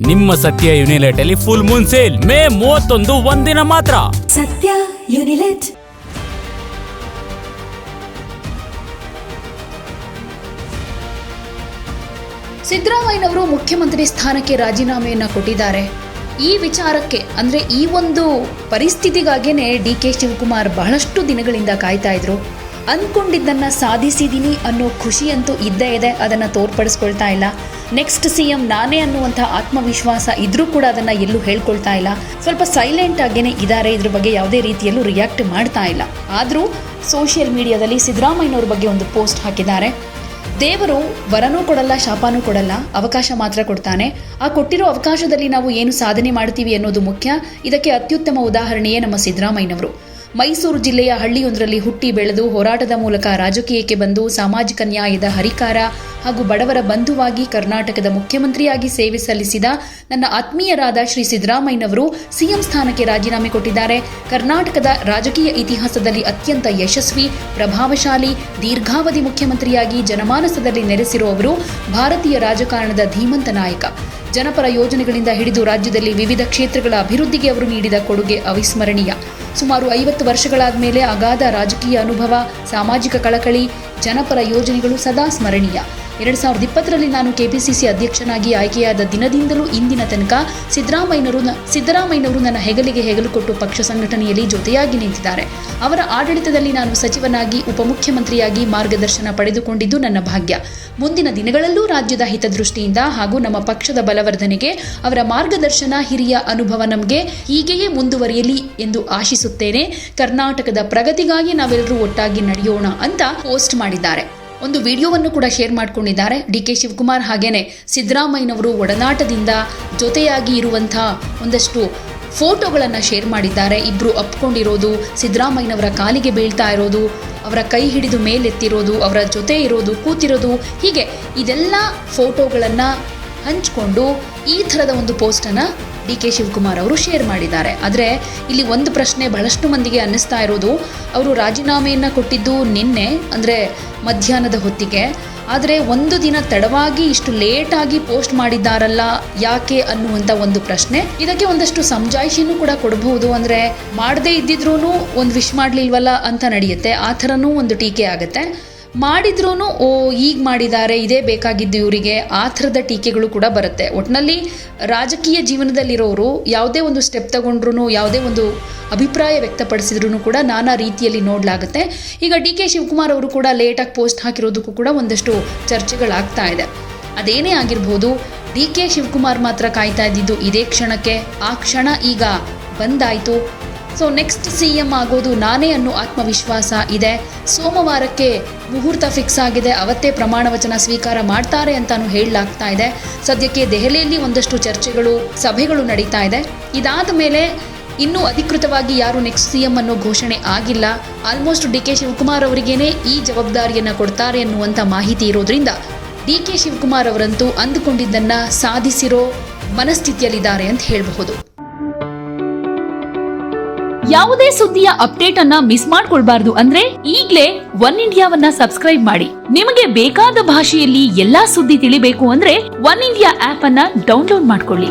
ನಿಮ್ಮ ಸತ್ಯ ಯುನಿಲೆಟ್ ಅಲ್ಲಿ ಫುಲ್ ಮೂನ್ ಸೇಲ್ ಮೇ 31 ಒಂದಿನ ಮಾತ್ರ. ಸತ್ಯ ಯುನಿಲೆಟ್. ಸಿದ್ದರಾಮಯ್ಯನವರು ಮುಖ್ಯಮಂತ್ರಿ ಸ್ಥಾನಕ್ಕೆ ರಾಜೀನಾಮೆಯನ್ನ ಕೊಟ್ಟಿದ್ದಾರೆ. ಈ ವಿಚಾರಕ್ಕೆ ಅಂದ್ರೆ ಈ ಒಂದು ಪರಿಸ್ಥಿತಿಗಾಗೇನೆ ಡಿ.ಕೆ. ಶಿವಕುಮಾರ್ ಬಹಳಷ್ಟು ದಿನಗಳಿಂದ ಕಾಯ್ತಾ ಇದ್ರು. ಅಂದ್ಕೊಂಡಿದ್ದನ್ನ ಸಾಧಿಸಿದೀನಿ ಅನ್ನೋ ಖುಷಿಯಂತೂ ಇದ್ದೇ ಇದೆ, ಅದನ್ನ ತೋರ್ಪಡಿಸ್ಕೊಳ್ತಾ ಇಲ್ಲ. ನೆಕ್ಸ್ಟ್ CM ನಾನೇ ಅನ್ನುವಂಥ ಆತ್ಮವಿಶ್ವಾಸ ಇದ್ರೂ ಕೂಡ ಅದನ್ನ ಎಲ್ಲೂ ಹೇಳ್ಕೊಳ್ತಾ ಇಲ್ಲ. ಸ್ವಲ್ಪ ಸೈಲೆಂಟ್ ಆಗೇನೆ ಇದ್ದಾರೆ, ಇದ್ರ ಬಗ್ಗೆ ಯಾವುದೇ ರೀತಿಯಲ್ಲೂ ರಿಯಾಕ್ಟ್ ಮಾಡ್ತಾ ಇಲ್ಲ. ಆದ್ರೂ ಸೋಷಿಯಲ್ ಮೀಡಿಯಾದಲ್ಲಿ ಸಿದ್ದರಾಮಯ್ಯನವ್ರ ಬಗ್ಗೆ ಒಂದು ಪೋಸ್ಟ್ ಹಾಕಿದ್ದಾರೆ. ದೇವರು ವರನೂ ಕೊಡಲ್ಲ, ಶಾಪನೂ ಕೊಡಲ್ಲ, ಅವಕಾಶ ಮಾತ್ರ ಕೊಡ್ತಾನೆ. ಆ ಕೊಟ್ಟಿರೋ ಅವಕಾಶದಲ್ಲಿ ನಾವು ಏನು ಸಾಧನೆ ಮಾಡ್ತೀವಿ ಅನ್ನೋದು ಮುಖ್ಯ. ಇದಕ್ಕೆ ಅತ್ಯುತ್ತಮ ಉದಾಹರಣೆಯೇ ನಮ್ಮ ಸಿದ್ದರಾಮಯ್ಯನವರು. ಮೈಸೂರು ಜಿಲ್ಲೆಯ ಹಳ್ಳಿಯೊಂದರಲ್ಲಿ ಹುಟ್ಟಿ ಬೆಳೆದು ಹೋರಾಟದ ಮೂಲಕ ರಾಜಕೀಯಕ್ಕೆ ಬಂದು ಸಾಮಾಜಿಕ ನ್ಯಾಯದ ಹರಿಕಾರ ಹಾಗೂ ಬಡವರ ಬಂಧುವಾಗಿ ಕರ್ನಾಟಕದ ಮುಖ್ಯಮಂತ್ರಿಯಾಗಿ ಸೇವೆ ಸಲ್ಲಿಸಿದ ನನ್ನ ಆತ್ಮೀಯರಾದ ಶ್ರೀ ಸಿದ್ದರಾಮಯ್ಯನವರು CM ಸ್ಥಾನಕ್ಕೆ ರಾಜೀನಾಮೆ ಕೊಟ್ಟಿದ್ದಾರೆ. ಕರ್ನಾಟಕದ ರಾಜಕೀಯ ಇತಿಹಾಸದಲ್ಲಿ ಅತ್ಯಂತ ಯಶಸ್ವಿ, ಪ್ರಭಾವಶಾಲಿ, ದೀರ್ಘಾವಧಿ ಮುಖ್ಯಮಂತ್ರಿಯಾಗಿ ಜನಮಾನಸದಲ್ಲಿ ನೆಲೆಸಿರುವ ಅವರು ಭಾರತೀಯ ರಾಜಕಾರಣದ ಧೀಮಂತ ನಾಯಕ. ಜನಪರ ಯೋಜನೆಗಳಿಂದ ಹಿಡಿದು ರಾಜ್ಯದಲ್ಲಿ ವಿವಿಧ ಕ್ಷೇತ್ರಗಳ ಅಭಿವೃದ್ಧಿಗೆ ಅವರು ನೀಡಿದ ಕೊಡುಗೆ ಅವಿಸ್ಮರಣೀಯ. ಸುಮಾರು 50 ವರ್ಷಗಳಾದ ಮೇಲೆ ಅಗಾಧ ರಾಜಕೀಯ ಅನುಭವ, ಸಾಮಾಜಿಕ ಕಳಕಳಿ, ಜನಪರ ಯೋಜನೆಗಳು ಸದಾ ಸ್ಮರಣೀಯ. 2020ರಲ್ಲಿ ನಾನು KPCC ಅಧ್ಯಕ್ಷನಾಗಿ ಆಯ್ಕೆಯಾದ ದಿನದಿಂದಲೂ ಇಂದಿನ ತನಕ ಸಿದ್ದರಾಮಯ್ಯನವರು ನನ್ನ ಹೆಗಲಿಗೆ ಹೆಗಲು ಕೊಟ್ಟು ಪಕ್ಷ ಸಂಘಟನೆಯಲ್ಲಿ ಜೊತೆಯಾಗಿ ನಿಂತಿದ್ದಾರೆ. ಅವರ ಆಡಳಿತದಲ್ಲಿ ನಾನು ಸಚಿವನಾಗಿ, ಉಪಮುಖ್ಯಮಂತ್ರಿಯಾಗಿ ಮಾರ್ಗದರ್ಶನ ಪಡೆದುಕೊಂಡಿದ್ದು ನನ್ನ ಭಾಗ್ಯ. ಮುಂದಿನ ದಿನಗಳಲ್ಲೂ ರಾಜ್ಯದ ಹಿತದೃಷ್ಟಿಯಿಂದ ಹಾಗೂ ನಮ್ಮ ಪಕ್ಷದ ಬಲವರ್ಧನೆಗೆ ಅವರ ಮಾರ್ಗದರ್ಶನ, ಹಿರಿಯ ಅನುಭವ ನಮಗೆ ಹೀಗೆಯೇ ಮುಂದುವರಿಯಲಿ ಎಂದು ಆಶಿಸುತ್ತೇನೆ. ಕರ್ನಾಟಕದ ಪ್ರಗತಿಗಾಗಿ ನಾವೆಲ್ಲರೂ ಒಟ್ಟಾಗಿ ನಡೆಯೋಣ ಅಂತ ಪೋಸ್ಟ್ ಮಾಡಿದ್ದಾರೆ. ಒಂದು ವಿಡಿಯೋವನ್ನು ಕೂಡ ಶೇರ್ ಮಾಡಿಕೊಂಡಿದ್ದಾರೆ. ಡಿ.ಕೆ. ಶಿವಕುಮಾರ್ ಹಾಗೇನೆ ಸಿದ್ದರಾಮಯ್ಯನವರು ಒಡನಾಟದಿಂದ ಜೊತೆಯಾಗಿ ಇರುವಂತಹ ಒಂದಷ್ಟು ಫೋಟೋಗಳನ್ನು ಶೇರ್ ಮಾಡಿದ್ದಾರೆ. ಇಬ್ರು ಅಪ್ಕೊಂಡಿರೋದು, ಸಿದ್ದರಾಮಯ್ಯನವರ ಕಾಲಿಗೆ ಬೀಳ್ತಾ ಇರೋದು, ಅವರ ಕೈ ಹಿಡಿದು ಮೇಲೆತ್ತಿರೋದು, ಅವರ ಜೊತೆ ಇರೋದು, ಕೂತಿರೋದು, ಹೀಗೆ ಇದೆಲ್ಲ ಫೋಟೋಗಳನ್ನು ಹಂಚಿಕೊಂಡು ಈ ಥರದ ಒಂದು ಪೋಸ್ಟನ್ನು ಡಿ.ಕೆ. ಶಿವಕುಮಾರ್ ಅವರು ಶೇರ್ ಮಾಡಿದ್ದಾರೆ. ಆದರೆ ಇಲ್ಲಿ ಒಂದು ಪ್ರಶ್ನೆ ಬಹಳಷ್ಟು ಮಂದಿಗೆ ಅನ್ನಿಸ್ತಾ ಇರೋದು, ಅವರು ರಾಜೀನಾಮೆಯನ್ನು ಕೊಟ್ಟಿದ್ದು ನಿನ್ನೆ ಅಂದರೆ ಮಧ್ಯಾಹ್ನದ ಹೊತ್ತಿಗೆ, ಆದರೆ ಒಂದು ದಿನ ತಡವಾಗಿ ಇಷ್ಟು ಲೇಟಾಗಿ ಪೋಸ್ಟ್ ಮಾಡಿದ್ದಾರಲ್ಲ ಯಾಕೆ ಅನ್ನುವಂಥ ಒಂದು ಪ್ರಶ್ನೆ. ಇದಕ್ಕೆ ಒಂದಷ್ಟು ಸಮಜಾಯಿಷಿನೂ ಕೂಡ ಕೊಡಬಹುದು. ಅಂದರೆ ಮಾಡದೇ ಇದ್ದಿದ್ರೂ ಒಂದು ವಿಶ್ ಮಾಡಲಿಲ್ವಲ್ಲ ಅಂತ ನಡೆಯುತ್ತೆ, ಆ ಥರನೂ ಒಂದು ಟೀಕೆ ಆಗುತ್ತೆ. ಮಾಡಿದ್ರೂ ಈಗ ಮಾಡಿದ್ದಾರೆ, ಇದೇ ಬೇಕಾಗಿದ್ದು ಇವರಿಗೆ, ಆ ಥರದ ಟೀಕೆಗಳು ಕೂಡ ಬರುತ್ತೆ. ಒಟ್ಟಿನಲ್ಲಿ ರಾಜಕೀಯ ಜೀವನದಲ್ಲಿರೋರು ಯಾವುದೇ ಒಂದು ಸ್ಟೆಪ್ ತಗೊಂಡ್ರು, ಯಾವುದೇ ಒಂದು ಅಭಿಪ್ರಾಯ ವ್ಯಕ್ತಪಡಿಸಿದ್ರು ಕೂಡ ನಾನಾ ರೀತಿಯಲ್ಲಿ ನೋಡಲಾಗುತ್ತೆ. ಈಗ ಡಿ.ಕೆ. ಶಿವಕುಮಾರ್ ಅವರು ಕೂಡ ಲೇಟಾಗಿ ಪೋಸ್ಟ್ ಹಾಕಿರೋದಕ್ಕೂ ಕೂಡ ಒಂದಷ್ಟು ಚರ್ಚೆಗಳಾಗ್ತಾ ಇದೆ. ಅದೇನೇ ಆಗಿರ್ಬೋದು, ಡಿ.ಕೆ. ಶಿವಕುಮಾರ್ ಮಾತ್ರ ಕಾಯ್ತಾ ಇದ್ದಿದ್ದು ಇದೇ ಕ್ಷಣಕ್ಕೆ. ಆ ಕ್ಷಣ ಈಗ ಬಂದಾಯಿತು. ಸೊ ನೆಕ್ಸ್ಟ್ CM ಆಗೋದು ನಾನೇ ಅನ್ನೋ ಆತ್ಮವಿಶ್ವಾಸ ಇದೆ. ಸೋಮವಾರಕ್ಕೆ ಮುಹೂರ್ತ ಫಿಕ್ಸ್ ಆಗಿದೆ, ಅವತ್ತೇ ಪ್ರಮಾಣ ವಚನ ಸ್ವೀಕಾರ ಮಾಡ್ತಾರೆ ಅಂತಾನು ಹೇಳಲಾಗ್ತಾ ಇದೆ. ಸದ್ಯಕ್ಕೆ ದೆಹಲಿಯಲ್ಲಿ ಒಂದಷ್ಟು ಚರ್ಚೆಗಳು, ಸಭೆಗಳು ನಡೀತಾ ಇದೆ. ಇದಾದ ಮೇಲೆ ಇನ್ನೂ ಅಧಿಕೃತವಾಗಿ ಯಾರು ನೆಕ್ಸ್ಟ್ CM ಅನ್ನೋ ಘೋಷಣೆ ಆಗಿಲ್ಲ. ಆಲ್ಮೋಸ್ಟ್ ಡಿ.ಕೆ. ಶಿವಕುಮಾರ್ ಅವರಿಗೇನೆ ಈ ಜವಾಬ್ದಾರಿಯನ್ನು ಕೊಡ್ತಾರೆ ಅನ್ನುವಂಥ ಮಾಹಿತಿ ಇರೋದ್ರಿಂದ ಡಿ.ಕೆ. ಶಿವಕುಮಾರ್ ಅವರಂತೂ ಅಂದುಕೊಂಡಿದ್ದನ್ನ ಸಾಧಿಸಿರೋ ಮನಸ್ಥಿತಿಯಲ್ಲಿದ್ದಾರೆ ಅಂತ ಹೇಳಬಹುದು. ಯಾವುದೇ ಸುದ್ದಿಯ ಅಪ್ಡೇಟ್ ಅನ್ನ ಮಿಸ್ ಮಾಡ್ಕೊಳ್ಬಾರ್ದು ಅಂದ್ರೆ ಈಗ್ಲೇ ಒನ್ ಇಂಡಿಯಾವನ್ನ ಸಬ್ಸ್ಕ್ರೈಬ್ ಮಾಡಿ. ನಿಮಗೆ ಬೇಕಾದ ಭಾಷೆಯಲ್ಲಿ ಎಲ್ಲಾ ಸುದ್ದಿ ತಿಳಿಬೇಕು ಅಂದ್ರೆ ಒನ್ ಇಂಡಿಯಾ ಆಪ್ ಅನ್ನ ಡೌನ್ಲೋಡ್ ಮಾಡ್ಕೊಳ್ಳಿ.